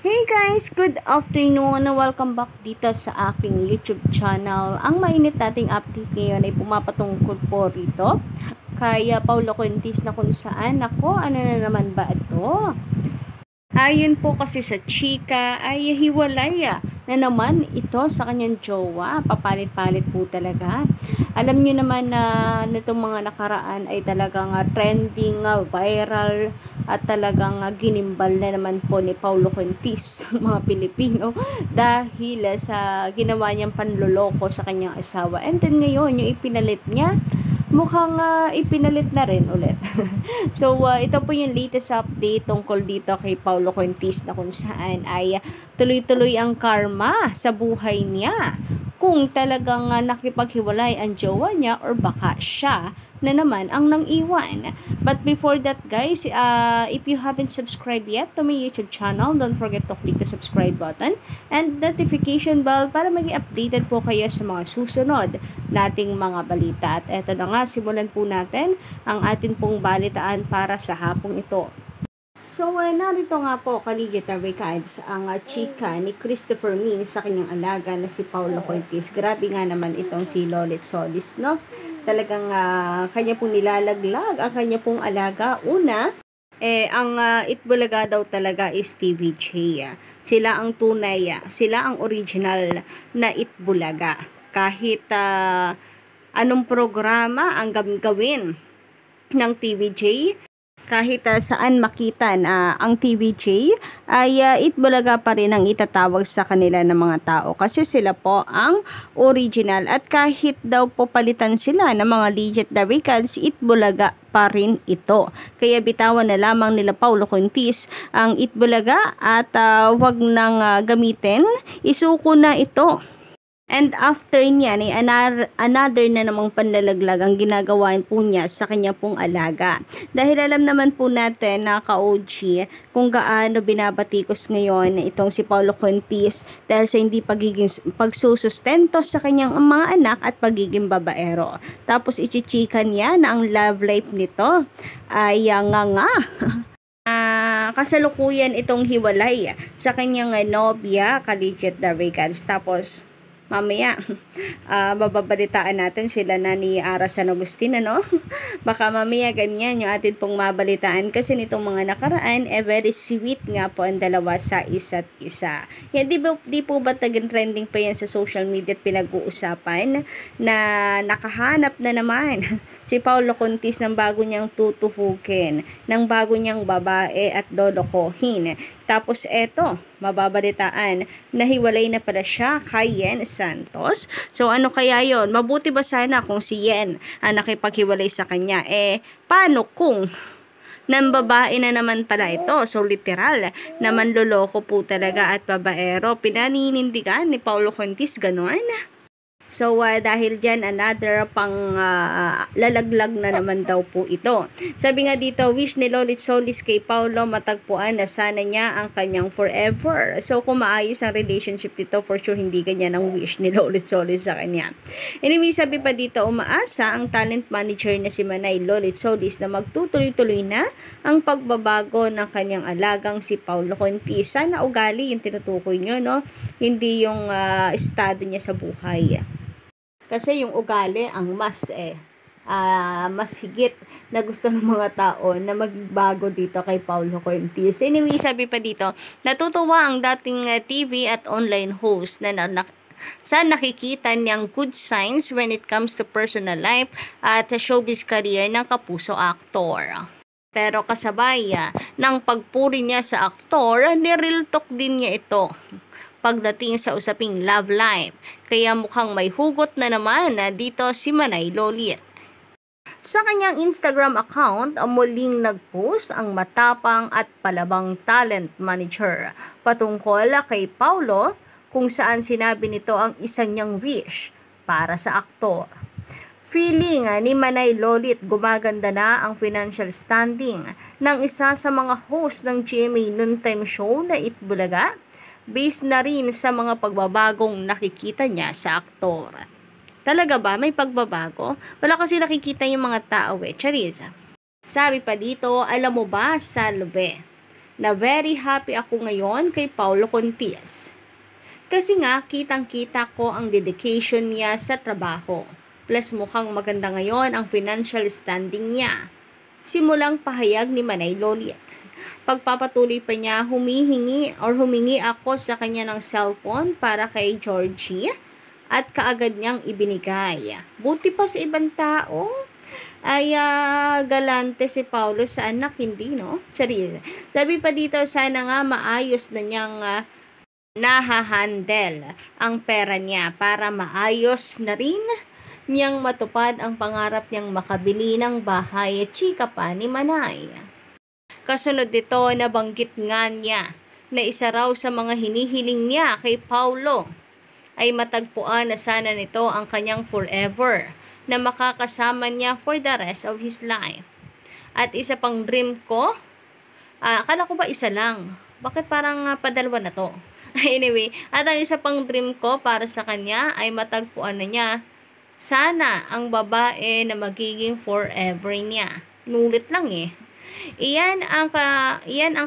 Hey guys! Good afternoon! Welcome back dito sa aking YouTube channel. Ang mainit nating update ngayon ay pumapatungkol po rito kay Paulo Coenties na kung saan ako, ano na naman ba ito? Ayon po kasi sa chika ay hiwalay na naman ito sa kanyang jowa. Papalit-palit po talaga. Alam nyo naman na nitong mga nakaraan ay talagang trending, viral at talagang ginimbal na naman po ni Paulo Coenties mga Pilipino dahil sa ginawa niyang panloloko sa kanyang asawa. And then ngayon, yung ipinalit niya mukhang ipinalit na rin ulit. So, ito po yung latest update tungkol dito kay Paulo Coenties na kung saan ay tuloy-tuloy ang karma sa buhay niya. Kung talagang nakipaghiwalay ang jowa niya or baka siya na naman ang nang iwan. But before that guys, if you haven't subscribed yet to my YouTube channel, don't forget to click the subscribe button and notification bell para maging updated po kayo sa mga susunod nating mga balita. At eto na nga, simulan po natin ang atin pong balitaan para sa hapong ito. So, narito nga po, Kaligit Recads, ang chika ni Christopher Min sa kanyang alaga na si Paulo Coenties. Grabe nga naman itong si Lolit Solis, no? Talagang kanya pong nilalaglag ang kanya pong alaga. Una, ang Itbulaga daw talaga is TVJ. Sila ang tunay, sila ang original na Itbulaga. Kahit anong programa ang gawin ng TVJ, kahit saan makita na ang TVJ ay Itbulaga pa rin ang itatawag sa kanila ng mga tao kasi sila po ang original at kahit daw po palitan sila ng mga legit the records, Itbulaga pa rin ito. Kaya bitawan na lamang nila Paulo Coenties ang Itbulaga at wag nang gamitin, isuko na ito. And after niya, another na namang panlalaglag ang ginagawa po niya sa kanya pong alaga. Dahil alam naman po natin na ka-OG kung gaano binabatikos ngayon itong si Paulo Coenties dahil sa hindi pagsusustento sa kanyang mga anak at pagiging babaero. Tapos ichichikan niya na ang love life nito ay nga kasalukuyan itong hiwalay sa kanyang nobya, Kaligit Recads. Tapos mamaya, bababalitaan natin sila na ni Ara San Agustin, ano? Baka mamaya ganyan yung atin pong mabalitaan kasi nitong mga nakaraan, very sweet nga po ang dalawa sa isa't isa. Yan, di po ba trending pa yan sa social media at pinag-uusapan na nakahanap na naman si Paulo Coenties ng bago niyang tutuhukin, ng bago niyang babae at dolokohin. Tapos eto, mababalitaan, nahiwalay na pala siya kay Yen Santos. So ano kaya yon? Mabuti ba sana kung si Yen ang nakipaghiwalay sa kanya? Paano kung babae na naman pala ito? So literal, naman loloko po talaga at babaero. Pinaninindigan ni Paulo Coenties, ganon? So, dahil dyan, another pang lalaglag na naman daw po ito. Sabi nga dito, wish ni Lolit Solis kay Paulo matagpuan na sana niya ang kanyang forever. So, kung maayos ang relationship dito, for sure hindi ganyan ang wish ni Lolit Solis sa kanya. Anyway, sabi pa dito, umaasa ang talent manager na si Manay Lolit Solis na magtutuloy-tuloy na ang pagbabago ng kanyang alagang si Paulo Coenties. Sana ugali yung tinutukoy nyo, no? Hindi yung estado niya sa buhay. Kasi yung ugali ang mas higit na gusto ng mga tao na magbago dito kay Paulo Coenties. Anyway, sabi pa dito, natutuwa ang dating TV at online host na sa nakikita niyang good signs when it comes to personal life at showbiz career ng kapuso aktor. Pero kasabay ng pagpuri niya sa aktor, nireal talk din niya ito pagdating sa usaping love life. Kaya mukhang may hugot na naman dito si Manay Lolit. Sa kanyang Instagram account, muling nag-post ang matapang at palabang talent manager patungkol kay Paulo kung saan sinabi nito ang isang niyang wish para sa aktor. Feeling ni Manay Lolit gumaganda na ang financial standing ng isa sa mga host ng GMA noontime show na Itbulaga, based na rin sa mga pagbabagong nakikita niya sa aktor. Talaga ba? May pagbabago? Wala kasi nakikita yung mga tao Charis. Sabi pa dito, alam mo ba, Salve, na very happy ako ngayon kay Paulo Contis. Kasi nga, kitang-kita ko ang dedication niya sa trabaho. Plus mukhang maganda ngayon ang financial standing niya. Simulang pahayag ni Manay Lolit. Pagpapatuloy pa niya, humingi ako sa kanya ng cellphone para kay Georgie at kaagad niyang ibinigay. Buti pa sa ibang tao ay galante si Paulo sa anak, hindi no? Charis. Sabi pa dito, sana nga maayos na niyang nahahandle ang pera niya para maayos na rin niyang matupad ang pangarap niyang makabili ng bahay at chika pa ni Manay. Kasunod nito, nabanggit nga niya na isa raw sa mga hinihiling niya kay Paulo ay matagpuan na sana nito ang kanyang forever na makakasama niya for the rest of his life. At isa pang dream ko, akala ko ba isa lang? Bakit parang padalwa na to? Anyway, at ang isa pang dream ko para sa kanya ay matagpuan na niya sana ang babae na magiging forever niya. Nulit lang eh. Iyan ang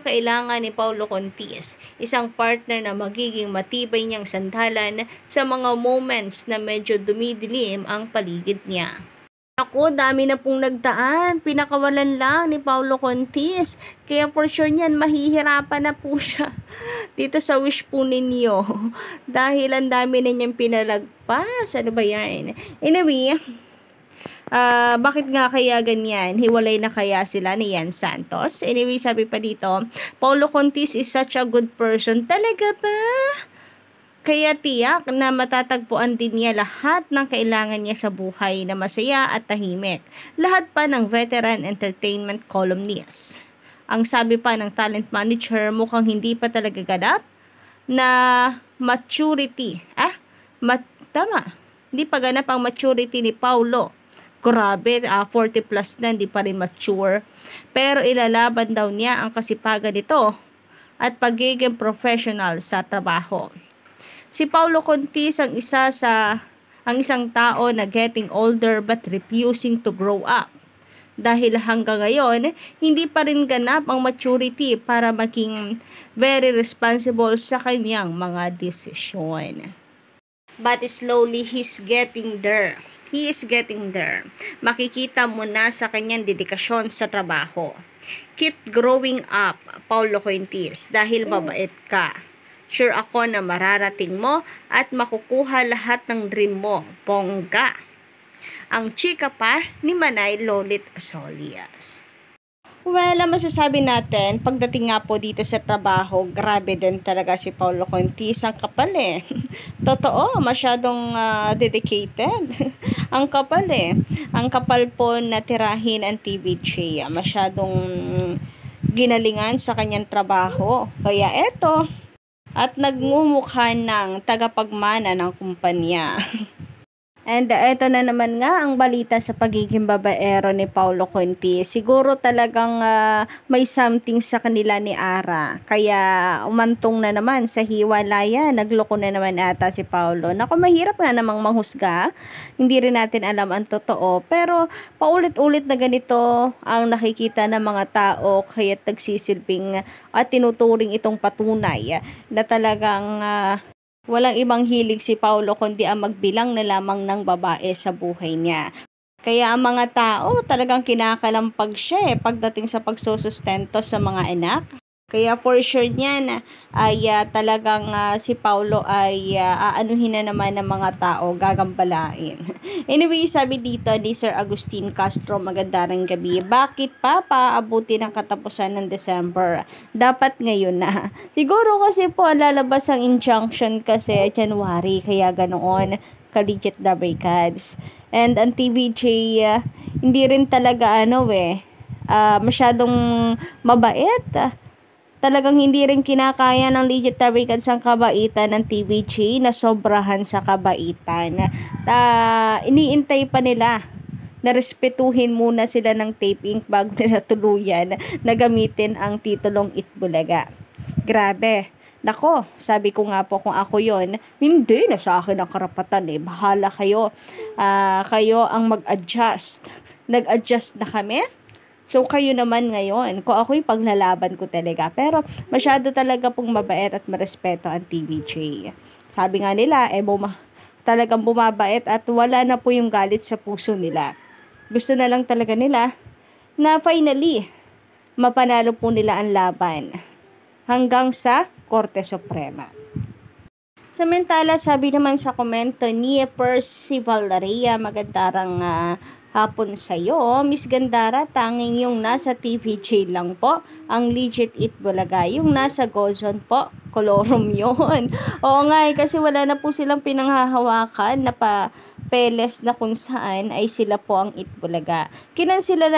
kailangan ni Paulo Contis, isang partner na magiging matibay niyang sandalan sa mga moments na medyo dumidilim ang paligid niya. Ako, dami na pong nagdaan. Pinakawalan lang ni Paulo Contis. Kaya for sure niyan, mahihirapan na po siya dito sa wish po ninyo. Dahil ang dami na niyang pinalagpas. Ano ba yan? Anyway, bakit nga kaya ganyan? Hiwalay na kaya sila ni Yan Santos? Anyway, sabi pa dito, Paulo Contis is such a good person. Talaga ba? Kaya tiyak na matatagpuan din niya lahat ng kailangan niya sa buhay na masaya at tahimik. Lahat pa ng veteran entertainment columnist. Ang sabi pa ng talent manager, mukhang hindi pa talaga ganap na maturity. Tama. Hindi pa ganap ang maturity ni Paulo. Grabe, 40 plus na, hindi pa rin mature. Pero ilalaban daw niya ang kasipagan nito at pagiging professional sa trabaho. Si Paulo Contis ang isang tao na getting older but refusing to grow up. Dahil hanggang ngayon, hindi pa rin ganap ang maturity para maging very responsible sa kanyang mga desisyon. But slowly, he's getting there. He is getting there. Makikita mo na sa kanyang dedikasyon sa trabaho. Keep growing up, Paulo Contis, dahil mabait ka. Sure ako na mararating mo at makukuha lahat ng dream mo. Bongga. Ang chika pa ni Manay Lolit Solias. Well, ang masasabi natin, pagdating nga po dito sa trabaho, grabe din talaga si Paulo Contis. Ang kapal eh. Totoo, masyadong dedicated. Ang kapal eh. Ang kapal po na tirahin ang TVJ. Masyadong ginalingan sa kanyang trabaho. Kaya eto, at nagmumukha ng tagapagmana ng kumpanya. And eto na naman nga ang balita sa pagiging babaero ni Paulo Contis. Siguro talagang may something sa kanila ni Ara. Kaya umantong na naman sa hiwalayan. Nagloko na naman ata si Paulo. Naku, mahirap nga namang manghusga. Hindi rin natin alam ang totoo. Pero paulit-ulit na ganito ang nakikita ng mga tao. Kaya tagsisilbing at tinuturing itong patunay na talagang walang ibang hilig si Paulo kundi ang magbilang na lamang ng babae sa buhay niya. Kaya ang mga tao talagang kinakalampag siya pagdating sa pagsusustento sa mga anak. Kaya for sure niyan ay talagang si Paulo ay aanuhin na naman ng mga tao, gagambalain. Anyway, sabi dito ni Sir Agustin Castro, magandang gabi. Bakit pa paabuti ng katapusan ng December? Dapat ngayon na. Siguro kasi po lalabas ang injunction kasi January, kaya ganoon ka-legit the barricades. And ang TVJ, hindi rin talaga masyadong mabait. Talagang hindi rin kinakaya ng legit barricades ang kabaitan ng TVJ na sobrahan sa kabaitan. Iniintay pa nila na respetuhin muna sila ng tape ink bago nila tuluyan na gamitin ang titulong Itbulaga. Grabe. Nako, sabi ko nga po kung ako yon, hindi na sa akin ang karapatan Bahala kayo. Kayo ang mag-adjust. Nag-adjust na kami. So, kayo naman ngayon, kung ako yung paglalaban ko talaga. Pero, masyado talaga pong mabait at marespeto ang TVJ. Sabi nga nila, talagang bumabait at wala na po yung galit sa puso nila. Gusto na lang talaga nila na finally, mapanalo po nila ang laban hanggang sa Korte Suprema. Samantala, sabi naman sa komento ni Percival Laria, magandang hapon sa'yo. Miss Gandara, tanging yung nasa TVJ lang po, ang legit It Bulaga. Yung nasa Gozon po, kolorum yun. Oo nga kasi wala na po silang pinanghahawakan na peles na kung saan ay sila po ang It Bulaga. Kinansila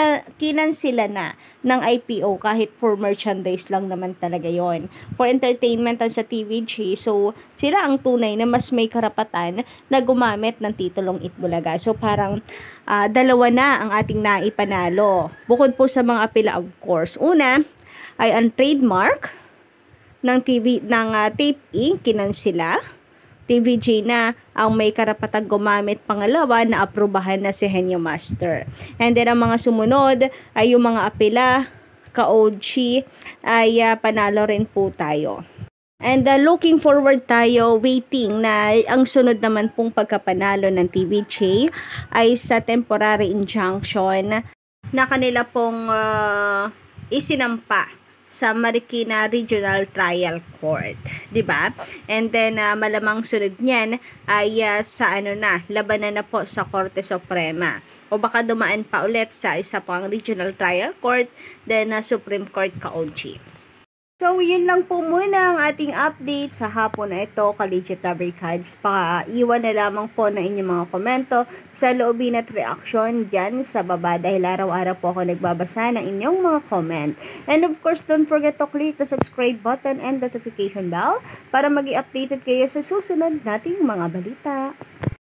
na ng IPO kahit for merchandise lang naman talaga yon. For entertainment sa TVJ, so sila ang tunay na mas may karapatan na gumamit ng titulong It Bulaga. So parang dalawa na ang ating naipanalo. Bukod po sa mga apela of course. Una ay ang trademark ng Tape Inc. kinansila. TVJ na ang may karapatang gumamit. Pangalawa, na aprubahan na si Henyo Master. And then, ang mga sumunod ay yung mga apela, ka-OG, ay panalo rin po tayo. And looking forward tayo, waiting na ang sunod naman pong pagkapanalo ng TVJ ay sa temporary injunction na kanila pong isinampa sa Marikina Regional Trial Court, 'di ba? And then malamang sunod niyan ay sa labanan na po sa Korte Suprema. O baka dumaan pa ulit sa isa pang Regional Trial Court, then Supreme Court ka-OG. So, yun lang po muna ang ating update sa hapon na ito, ka-Legit Fabricads. Iwan na lamang po na inyong mga komento sa loobin at reaction dyan sa baba dahil araw-araw po ako nagbabasa ng inyong mga comment. And of course, don't forget to click the subscribe button and notification bell para maging updated kayo sa susunod nating mga balita.